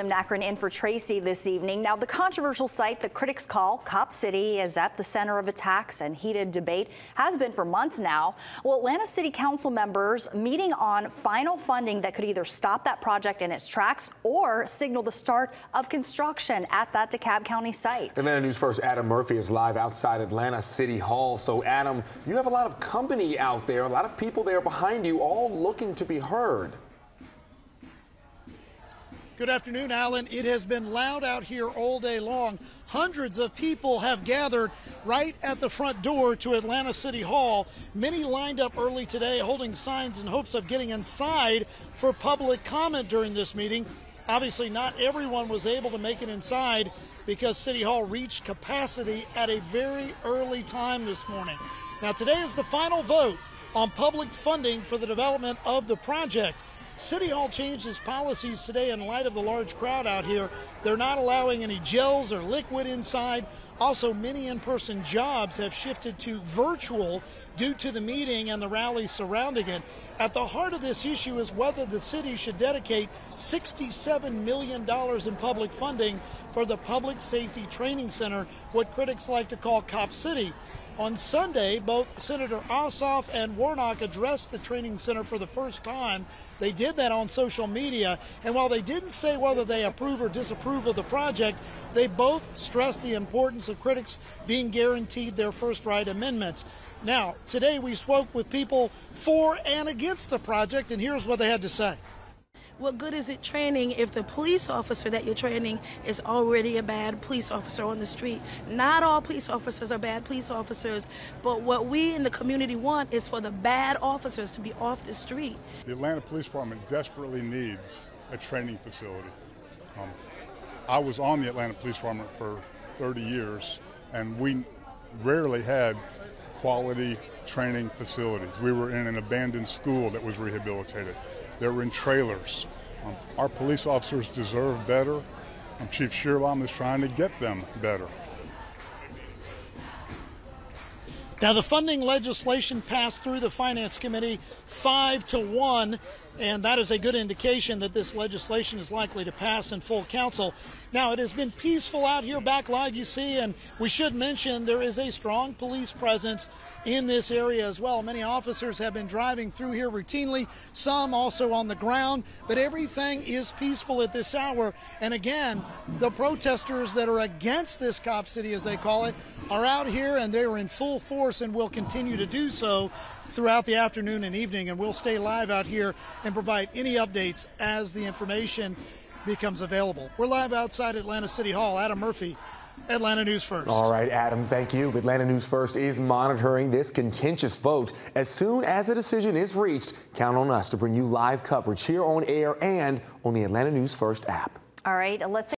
William Nakrin in for Tracy this evening. Now, the controversial site that critics call Cop City is at the center of attacks and heated debate, has been for months now. Well, Atlanta City Council members meeting on final funding that could either stop that project in its tracks or signal the start of construction at that DeKalb County site. Atlanta News First Adam Murphy is live outside Atlanta City Hall. So, Adam, you have a lot of company out there, a lot of people there behind you, all looking to be heard. Good afternoon, Alan. It has been loud out here all day long. Hundreds of people have gathered right at the front door to Atlanta City Hall. Many lined up early today holding signs in hopes of getting inside for public comment during this meeting. Obviously, not everyone was able to make it inside because City Hall reached capacity at a very early time this morning. Now, today is the final vote on public funding for the development of the project. City Hall changed its policies today in light of the large crowd out here. They're not allowing any gels or liquid inside. Also, many in-person jobs have shifted to virtual due to the meeting and the rally surrounding it. At the heart of this issue is whether the city should dedicate $67 million in public funding for the Public Safety Training Center, what critics like to call Cop City. On Sunday, both Senator Ossoff and Warnock addressed the training center for the first time. They did that on social media, and while they didn't say whether they approve or disapprove of the project, they both stressed the importance of critics being guaranteed their first right amendments. Now, today we spoke with people for and against the project, and here's what they had to say. What good is it training if the police officer that you're training is already a bad police officer on the street? Not all police officers are bad police officers, but what we in the community want is for the bad officers to be off the street. The Atlanta Police Department desperately needs a training facility. I was on the Atlanta Police Department for 30 years, and we rarely had quality training facilities. We were in an abandoned school that was rehabilitated. They were in trailers. Our police officers deserve better. Chief Schierbaum is trying to get them better. Now, the funding legislation passed through the Finance Committee 5-1, and that is a good indication that this legislation is likely to pass in full council. Now, it has been peaceful out here back live, you see, and we should mention there is a strong police presence in this area as well. Many officers have been driving through here routinely, some also on the ground, but everything is peaceful at this hour. And again, the protesters that are against this Cop City, as they call it, are out here and they are in full force and will continue to do so throughout the afternoon and evening, and we'll stay live out here and provide any updates as the information becomes available. We're live outside Atlanta City Hall. Adam Murphy, Atlanta News First. All right, Adam, thank you. Atlanta News First is monitoring this contentious vote. As soon as a decision is reached, count on us to bring you live coverage here on air and on the Atlanta News First app. All right, let's